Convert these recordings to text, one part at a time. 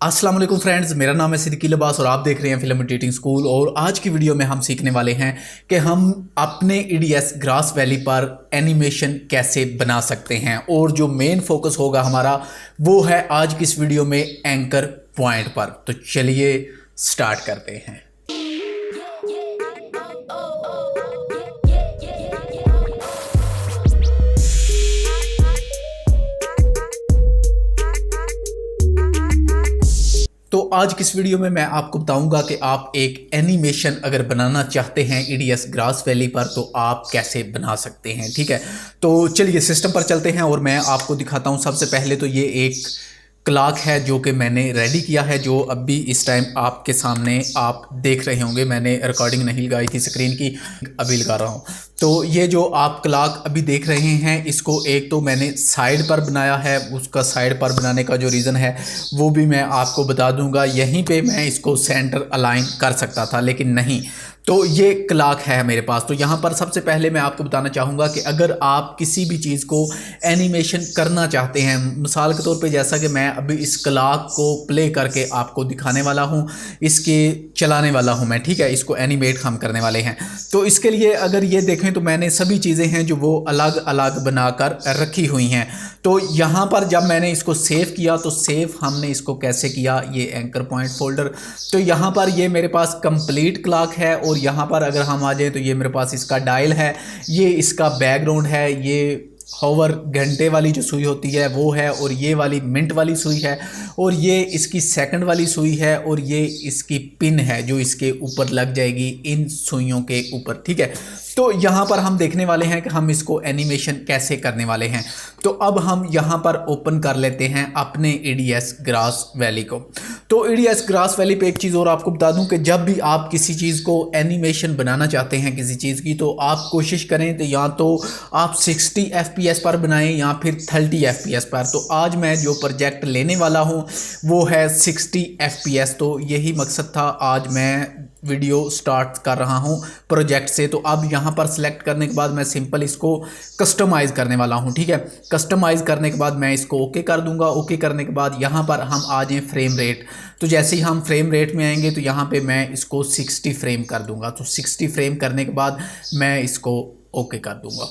अस्सलाम वालेकुम फ्रेंड्स, मेरा नाम है सिद्दीकी लिबास और आप देख रहे हैं फिल्म एडिटिंग स्कूल। और आज की वीडियो में हम सीखने वाले हैं कि हम अपने ईडीएस ग्रास वैली पर एनिमेशन कैसे बना सकते हैं। और जो मेन फोकस होगा हमारा वो है आज की इस वीडियो में एंकर पॉइंट पर। तो चलिए स्टार्ट करते हैं। तो आज की इस वीडियो में मैं आपको बताऊंगा कि आप एक एनिमेशन अगर बनाना चाहते हैं ईडीएस ग्रास वैली पर तो आप कैसे बना सकते हैं। ठीक है, तो चलिए सिस्टम पर चलते हैं और मैं आपको दिखाता हूं। सबसे पहले तो ये एक क्लॉक है जो कि मैंने रेडी किया है, जो अभी इस टाइम आपके सामने आप देख रहे होंगे। मैंने रिकॉर्डिंग नहीं लगाई थी स्क्रीन की, अभी लगा रहा हूँ। तो ये जो आप क्लॉक अभी देख रहे हैं, इसको एक तो मैंने साइड पर बनाया है। उसका साइड पर बनाने का जो रीज़न है वो भी मैं आपको बता दूंगा। यहीं पे मैं इसको सेंटर अलाइन कर सकता था लेकिन नहीं। तो ये क्लॉक है मेरे पास। तो यहाँ पर सबसे पहले मैं आपको बताना चाहूँगा कि अगर आप किसी भी चीज़ को एनिमेशन करना चाहते हैं, मिसाल के तौर पे जैसा कि मैं अभी इस क्लॉक को प्ले करके आपको दिखाने वाला हूँ, इसके चलाने वाला हूँ मैं। ठीक है, इसको एनिमेट हम करने वाले हैं। तो इसके लिए अगर ये देखें तो मैंने सभी चीज़ें हैं जो वो अलग अलग बनाकर रखी हुई हैं। तो यहाँ पर जब मैंने इसको सेव किया तो सेव हमने इसको कैसे किया, ये एंकर पॉइंट फोल्डर। तो यहाँ पर ये मेरे पास कंप्लीट क्लॉक है और यहाँ पर अगर हम आ जाए तो ये मेरे पास इसका डायल है, ये इसका बैकग्राउंड है, ये हॉवर घंटे वाली जो सुई होती है वो है, और ये वाली मिनट वाली सुई है, और ये इसकी सेकंड वाली सुई है, और ये इसकी पिन है जो इसके ऊपर लग जाएगी इन सुइयों के ऊपर। ठीक है, तो यहाँ पर हम देखने वाले हैं कि हम इसको एनिमेशन कैसे करने वाले हैं। तो अब हम यहाँ पर ओपन कर लेते हैं अपने ईडीएस ग्रास वैली को। तो ईडीएस ग्रास वैली पे एक चीज़ और आपको बता दूं कि जब भी आप किसी चीज़ को एनिमेशन बनाना चाहते हैं किसी चीज़ की, तो आप कोशिश करें तो या तो आप 60 FPS पर बनाएं या फिर 30 FPS पर। तो आज मैं जो प्रोजेक्ट लेने वाला हूँ वो है 60 FPS। तो यही मकसद था, आज मैं वीडियो स्टार्ट कर रहा हूं प्रोजेक्ट से। तो अब यहां पर सिलेक्ट करने के बाद मैं सिंपल इसको कस्टमाइज़ करने वाला हूं। ठीक है, कस्टमाइज़ करने के बाद मैं इसको ओके कर दूंगा। ओके करने के बाद यहां पर हम आ जाएं फ्रेम रेट। तो जैसे ही हम फ्रेम रेट में आएंगे तो यहां पे मैं इसको 60 फ्रेम कर दूंगा। तो 60 फ्रेम करने के बाद मैं इसको ओके कर दूंगा।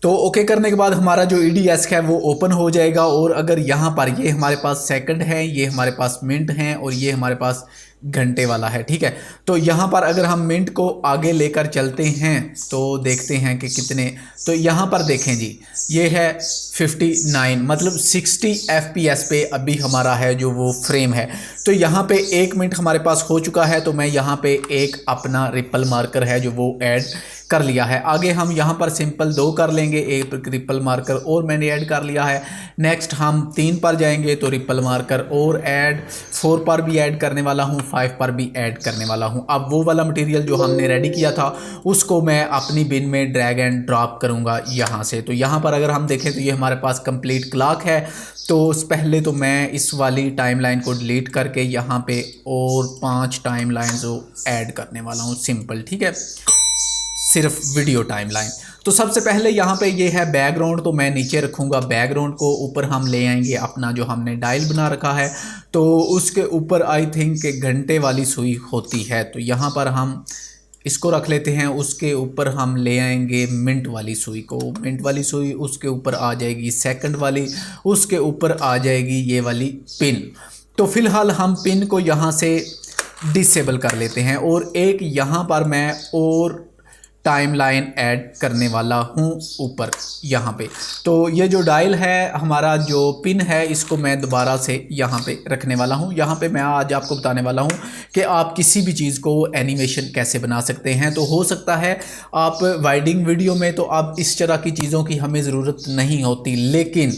तो ओके करने के बाद हमारा जो ईडीएस है वो ओपन हो जाएगा। और अगर यहाँ पर ये हमारे पास सेकंड है, ये हमारे पास मिनट हैं, और ये हमारे पास घंटे वाला है। ठीक है, तो यहाँ पर अगर हम मिनट को आगे लेकर चलते हैं तो देखते हैं कि कितने। तो यहाँ पर देखें जी, ये है 59, मतलब 60 FPS पे अभी हमारा है जो वो फ्रेम है। तो यहाँ पे 1 मिनट हमारे पास हो चुका है। तो मैं यहाँ पे एक अपना रिपल मार्कर है जो वो ऐड कर लिया है। आगे हम यहाँ पर सिंपल 2 कर लेंगे, एक रिपल मार्कर और मैंने ऐड कर लिया है। नेक्स्ट हम 3 पर जाएंगे तो रिपल मार्कर और ऐड, 4 पर भी ऐड करने वाला हूँ, 5 पर भी ऐड करने वाला हूँ। अब वो वाला मटेरियल जो हमने रेडी किया था उसको मैं अपनी बिन में ड्रैग एंड ड्रॉप करूँगा यहाँ से। तो यहाँ पर अगर हम देखें तो ये हमारे पास कंप्लीट क्लॉक है। तो पहले तो मैं इस वाली टाइमलाइन को डिलीट करके यहाँ पे और 5 टाइमलाइन जो ऐड करने वाला हूँ सिंपल। ठीक है, सिर्फ वीडियो टाइमलाइन। तो सबसे पहले यहाँ पे ये है बैकग्राउंड, तो मैं नीचे रखूँगा बैकग्राउंड को। ऊपर हम ले आएंगे अपना जो हमने डायल बना रखा है, तो उसके ऊपर आई थिंक घंटे वाली सुई होती है। तो यहाँ पर हम इसको रख लेते हैं। उसके ऊपर हम ले आएंगे मिनट वाली सुई को, मिनट वाली सुई, उसके ऊपर आ जाएगी सेकंड वाली, उसके ऊपर आ जाएगी ये वाली पिन। तो फिलहाल हम पिन को यहाँ से डिसेबल कर लेते हैं। और एक यहाँ पर मैं और टाइमलाइन ऐड करने वाला हूँ ऊपर यहाँ पे। तो ये जो डायल है, हमारा जो पिन है, इसको मैं दोबारा से यहाँ पे रखने वाला हूँ। यहाँ पे मैं आज आपको बताने वाला हूँ कि आप किसी भी चीज़ को एनिमेशन कैसे बना सकते हैं। तो हो सकता है आप वाइडिंग वीडियो में तो आप इस तरह की चीज़ों की हमें ज़रूरत नहीं होती, लेकिन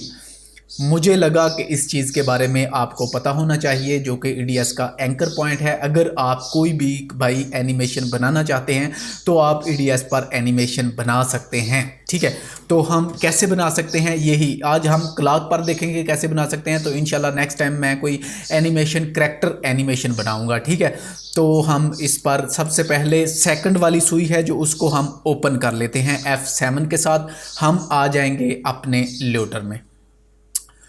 मुझे लगा कि इस चीज़ के बारे में आपको पता होना चाहिए जो कि ईडीएस का एंकर पॉइंट है। अगर आप कोई भी भाई एनिमेशन बनाना चाहते हैं तो आप ईडीएस पर एनिमेशन बना सकते हैं। ठीक है, तो हम कैसे बना सकते हैं यही आज हम क्लॉक पर देखेंगे कैसे बना सकते हैं। तो इंशाल्लाह नेक्स्ट टाइम मैं कोई एनिमेशन करैक्टर एनिमेशन बनाऊंगा। ठीक है, तो हम इस पर सबसे पहले सेकंड वाली सुई है जो उसको हम ओपन कर लेते हैं F7 के साथ। हम आ जाएंगे अपने लोडर में।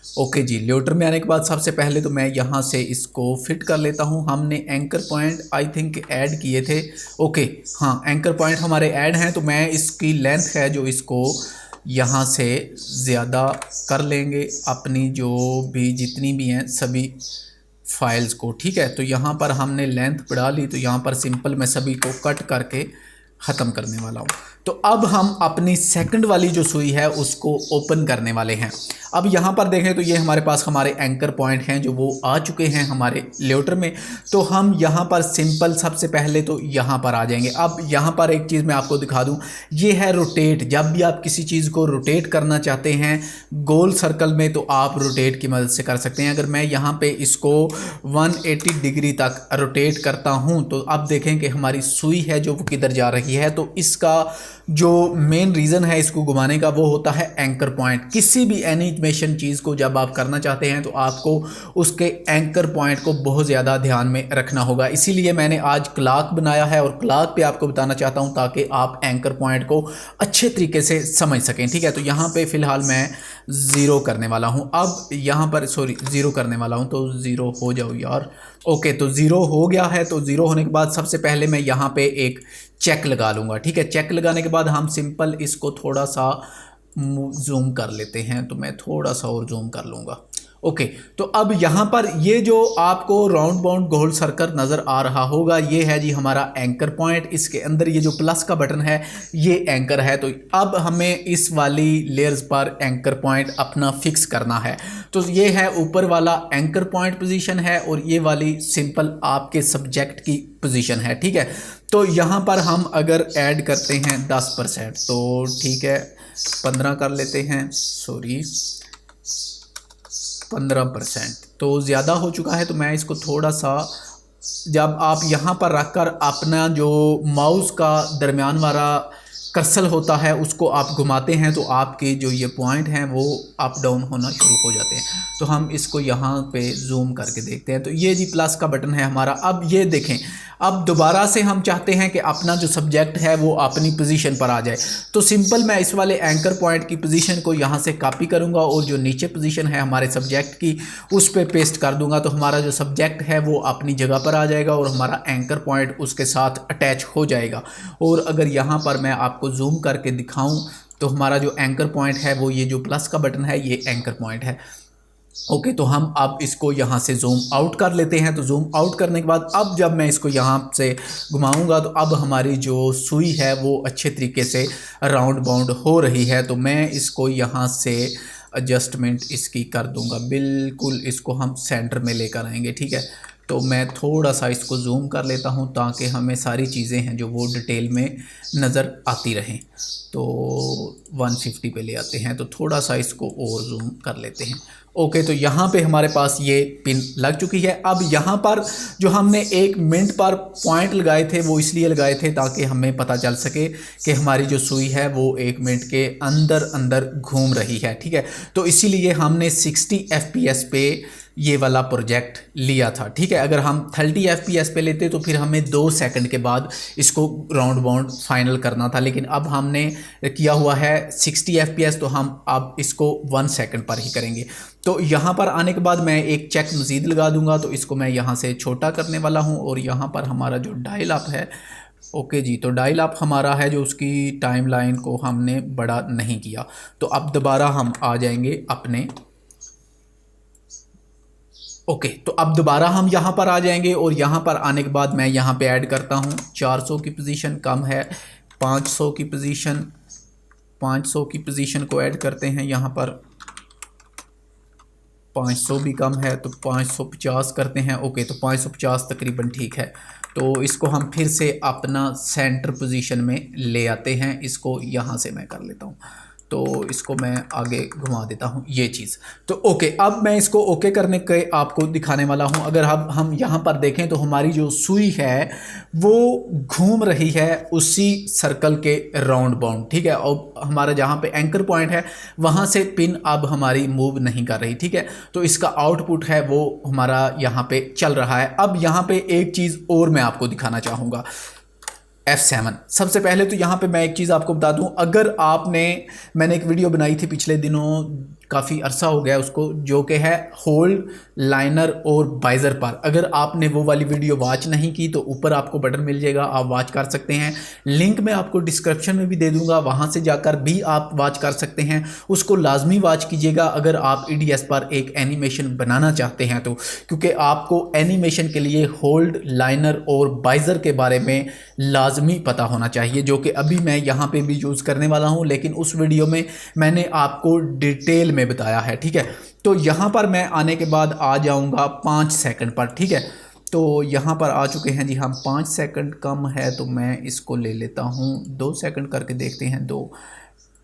ओके जी, ल्यूटर में आने के बाद सबसे पहले तो मैं यहाँ से इसको फिट कर लेता हूँ। हमने anchor point I think add किए थे। ओके, हाँ एंकर पॉइंट हमारे ऐड हैं, तो मैं इसकी लेंथ है जो इसको यहाँ से ज़्यादा कर लेंगे अपनी जो भी जितनी भी हैं सभी फाइल्स को, ठीक है। तो यहाँ पर हमने लेंथ बढ़ा ली, तो यहाँ पर सिंपल मैं सभी को कट करके ख़त्म करने वाला हूँ। तो अब हम अपनी सेकंड वाली जो सुई है उसको ओपन करने वाले हैं। अब यहाँ पर देखें तो ये हमारे पास हमारे एंकर पॉइंट हैं जो वो आ चुके हैं हमारे ल्यूटर में। तो हम यहाँ पर सिंपल सबसे पहले तो यहाँ पर आ जाएंगे। अब यहाँ पर एक चीज़ मैं आपको दिखा दूँ, ये है रोटेट। जब भी आप किसी चीज़ को रोटेट करना चाहते हैं गोल सर्कल में, तो आप रोटेट की मदद से कर सकते हैं। अगर मैं यहाँ पे इसको 180 डिग्री तक रोटेट करता हूँ तो अब देखें कि हमारी सुई है जो वो किधर जा रही है। तो इसका जो मेन रीज़न है इसको घुमाने का वो होता है एंकर पॉइंट। किसी भी एनिमेशन चीज़ को जब आप करना चाहते हैं तो आपको उसके एंकर पॉइंट को बहुत ज़्यादा ध्यान में रखना होगा। इसीलिए मैंने आज क्लॉक बनाया है और क्लॉक पे आपको बताना चाहता हूं ताकि आप एंकर पॉइंट को अच्छे तरीके से समझ सकें, ठीक है। तो यहाँ पे फ़िलहाल मैं ज़ीरो करने वाला हूँ। अब यहाँ पर ज़ीरो करने वाला हूँ, तो ज़ीरो हो जाओ यार। ओके, तो ज़ीरो हो गया है। तो ज़ीरो होने के बाद सबसे पहले मैं यहाँ पे एक चेक लगा लूँगा, ठीक है। चेक लगाने के बाद हम सिंपल इसको थोड़ा सा जूम कर लेते हैं। तो मैं थोड़ा सा और जूम कर लूँगा। ओके, तो अब यहाँ पर ये जो आपको राउंड बाउंड गोल सर्कल नज़र आ रहा होगा, ये है जी हमारा एंकर पॉइंट। इसके अंदर ये जो प्लस का बटन है ये एंकर है। तो अब हमें इस वाली लेयर्स पर एंकर पॉइंट अपना फिक्स करना है। तो ये है ऊपर वाला एंकर पॉइंट पोजीशन है और ये वाली सिंपल आपके सब्जेक्ट की पोजीशन है, ठीक है। तो यहाँ पर हम अगर ऐड करते हैं 10%, तो ठीक है 15 कर लेते हैं, 15%। तो ज़्यादा हो चुका है, तो मैं इसको थोड़ा सा, जब आप यहाँ पर रखकर अपना जो माउस का दरमियान वाला कर्सर होता है उसको आप घुमाते हैं तो आपके जो ये पॉइंट हैं वो अप डाउन होना शुरू हो जाते हैं। तो हम इसको यहाँ पे जूम करके देखते हैं। तो ये जी प्लस का बटन है हमारा। अब ये देखें, अब दोबारा से हम चाहते हैं कि अपना जो सब्जेक्ट है वो अपनी पोजीशन पर आ जाए। तो सिंपल मैं इस वाले एंकर पॉइंट की पोजीशन को यहाँ से कॉपी करूँगा और जो नीचे पोजीशन है हमारे सब्जेक्ट की उस पर पेस्ट कर दूँगा। तो हमारा जो सब्जेक्ट है वो अपनी जगह पर आ जाएगा और हमारा एंकर पॉइंट उसके साथ अटैच हो जाएगा। और अगर यहाँ पर मैं आपको जूम करके दिखाऊँ तो हमारा जो एंकर पॉइंट है वो ये जो प्लस का बटन है ये एंकर पॉइंट है। ओके, तो हम अब इसको यहाँ से जूम आउट कर लेते हैं। तो जूम आउट करने के बाद अब जब मैं इसको यहाँ से घुमाऊंगा तो अब हमारी जो सुई है वो अच्छे तरीके से राउंड बाउंड हो रही है। तो मैं इसको यहाँ से एडजस्टमेंट इसकी कर दूंगा, बिल्कुल इसको हम सेंटर में लेकर आएंगे, ठीक है। तो मैं थोड़ा सा इसको जूम कर लेता हूँ ताकि हमें सारी चीज़ें हैं जो वो डिटेल में नज़र आती रहें। तो 150 पे ले आते हैं, तो थोड़ा सा इसको और जूम कर लेते हैं। ओके, तो यहाँ पे हमारे पास ये पिन लग चुकी है। अब यहाँ पर जो हमने 1 मिनट पर पॉइंट लगाए थे वो इसलिए लगाए थे ताकि हमें पता चल सके कि हमारी जो सुई है वो 1 मिनट के अंदर अंदर घूम रही है, ठीक है। तो इसीलिए हमने 60 FPS पे ये वाला प्रोजेक्ट लिया था, ठीक है। अगर हम 30 FPS पे लेते तो फिर हमें 2 सेकंड के बाद इसको राउंड बाउंड फाइनल करना था, लेकिन अब हमने किया हुआ है 60 FPS, तो हम अब इसको 1 सेकंड पर ही करेंगे। तो यहाँ पर आने के बाद मैं एक चेक मज़ीद लगा दूंगा। तो इसको मैं यहाँ से छोटा करने वाला हूँ और यहाँ पर हमारा जो डायल अप है, ओके जी, तो डायल अप हमारा है जो उसकी टाइमलाइन को हमने बड़ा नहीं किया। तो अब दोबारा हम आ जाएंगे अपने, ओके, तो अब दोबारा हम यहाँ पर आ जाएंगे और यहाँ पर आने के बाद मैं यहाँ पे ऐड करता हूँ 400 की पोजीशन कम है, 500 की पोजीशन, 500 की पोजीशन को ऐड करते हैं। यहाँ पर 500 भी कम है तो 550 करते हैं। ओके, तो 550 तकरीबन ठीक है। तो इसको हम फिर से अपना सेंटर पोजीशन में ले आते हैं। इसको यहाँ से मैं कर लेता हूँ, तो इसको मैं आगे घुमा देता हूँ ये चीज़। तो ओके, अब मैं इसको ओके करने के आपको दिखाने वाला हूँ। अगर हम यहाँ पर देखें तो हमारी जो सुई है वो घूम रही है उसी सर्कल के राउंड बाउंड, ठीक है। और हमारा जहाँ पे एंकर पॉइंट है वहाँ से पिन अब हमारी मूव नहीं कर रही, ठीक है। तो इसका आउटपुट है वो हमारा यहाँ पे चल रहा है। अब यहाँ पे एक चीज़ और मैं आपको दिखाना चाहूँगा, F7। सबसे पहले तो यहाँ पे मैं एक चीज़ आपको बता दूँ, अगर मैंने एक वीडियो बनाई थी पिछले दिनों, काफ़ी अरसा हो गया उसको, जो कि है होल्ड, लाइनर और बाइज़र पर। अगर आपने वो वाली वीडियो वॉच नहीं की तो ऊपर आपको बटन मिल जाएगा, आप वॉच कर सकते हैं। लिंक मैं आपको डिस्क्रिप्शन में भी दे दूंगा, वहाँ से जाकर भी आप वॉच कर सकते हैं। उसको लाजमी वॉच कीजिएगा अगर आप EDS पर एक एनिमेशन बनाना चाहते हैं तो, क्योंकि आपको एनिमेशन के लिए होल्ड, लाइनर और बाइज़र के बारे में लाजमी पता होना चाहिए, जो कि अभी मैं यहाँ पे भी यूज़ करने वाला हूँ, लेकिन उस वीडियो में मैंने आपको डिटेल में बताया है। ठीक है, तो यहाँ पर मैं आने के बाद आ जाऊँगा 5 सेकंड पर। ठीक है, तो यहाँ पर आ चुके हैं जी हम। 5 सेकंड कम है तो मैं इसको ले लेता हूँ 2 सेकंड करके देखते हैं। 2,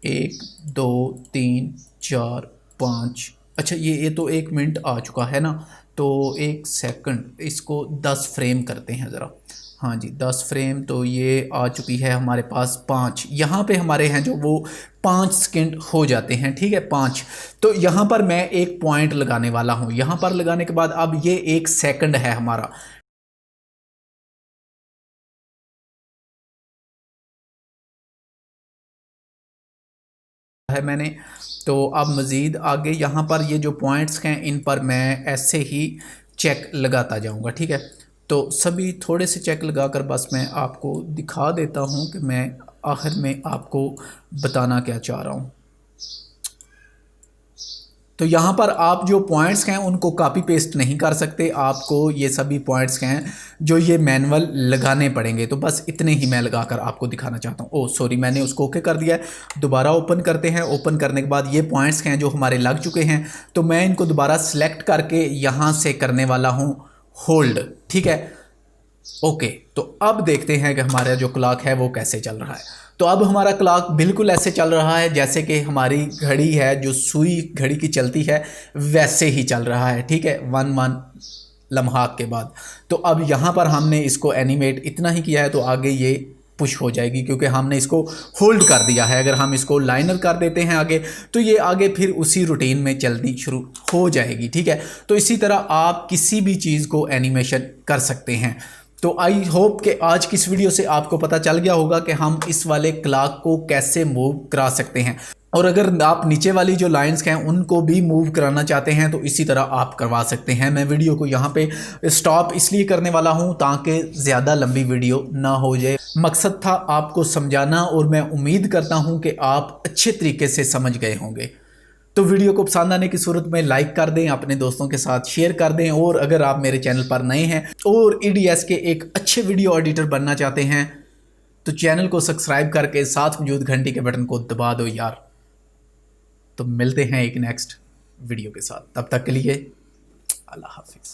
1, 2, 3, 4, 5। अच्छा, ये तो 1 मिनट आ चुका है ना, तो 1 सेकंड, इसको 10 फ्रेम करते हैं ज़रा। हाँ जी, 10 फ्रेम, तो ये आ चुकी है हमारे पास 5। यहाँ पे हमारे हैं जो वो 5 सेकंड हो जाते हैं। ठीक है, 5। तो यहाँ पर मैं एक पॉइंट लगाने वाला हूँ। यहाँ पर लगाने के बाद अब ये 1 सेकंड है हमारा। है मैंने, तो अब मज़ीद आगे यहाँ पर ये जो पॉइंट्स हैं इन पर मैं ऐसे ही चेक लगाता जाऊँगा। ठीक है, तो सभी थोड़े से चेक लगाकर बस मैं आपको दिखा देता हूँ कि मैं आखिर में आपको बताना क्या चाह रहा हूँ। तो यहाँ पर आप जो पॉइंट्स हैं उनको कॉपी पेस्ट नहीं कर सकते, आपको ये सभी पॉइंट्स हैं जो ये मैनुअल लगाने पड़ेंगे। तो बस इतने ही मैं लगाकर आपको दिखाना चाहता हूँ। ओह सॉरी, मैंने उसको ओके कर दिया है। दोबारा ओपन करते हैं। ओपन करने के बाद ये पॉइंट्स हैं जो हमारे लग चुके हैं, तो मैं इनको दोबारा सेलेक्ट करके यहाँ से करने वाला हूँ होल्ड। ठीक है, ओके, तो अब देखते हैं कि हमारा जो क्लॉक है वो कैसे चल रहा है। तो अब हमारा क्लॉक बिल्कुल ऐसे चल रहा है जैसे कि हमारी घड़ी है, जो सुई घड़ी की चलती है वैसे ही चल रहा है। ठीक है, 1 लम्हात के बाद। तो अब यहाँ पर हमने इसको एनिमेट इतना ही किया है, तो आगे ये पुश हो जाएगी क्योंकि हमने इसको होल्ड कर दिया है। अगर हम इसको लाइनर कर देते हैं आगे, तो ये आगे फिर उसी रूटीन में चलनी शुरू हो जाएगी। ठीक है, तो इसी तरह आप किसी भी चीज़ को एनिमेशन कर सकते हैं। तो आई होप कि आज की इस वीडियो से आपको पता चल गया होगा कि हम इस वाले क्लॉक को कैसे मूव करा सकते हैं। और अगर आप नीचे वाली जो लाइंस हैं उनको भी मूव कराना चाहते हैं तो इसी तरह आप करवा सकते हैं। मैं वीडियो को यहाँ पे स्टॉप इसलिए करने वाला हूँ ताकि ज़्यादा लंबी वीडियो ना हो जाए। मकसद था आपको समझाना, और मैं उम्मीद करता हूँ कि आप अच्छे तरीके से समझ गए होंगे। तो वीडियो को पसंद आने की सूरत में लाइक कर दें, अपने दोस्तों के साथ शेयर कर दें, और अगर आप मेरे चैनल पर नए हैं और EDS के एक अच्छे वीडियो एडिटर बनना चाहते हैं तो चैनल को सब्सक्राइब करके साथ मौजूद घंटी के बटन को दबा दो यार। तो मिलते हैं एक नेक्स्ट वीडियो के साथ, तब तक के लिए अल्लाह हाफिज़।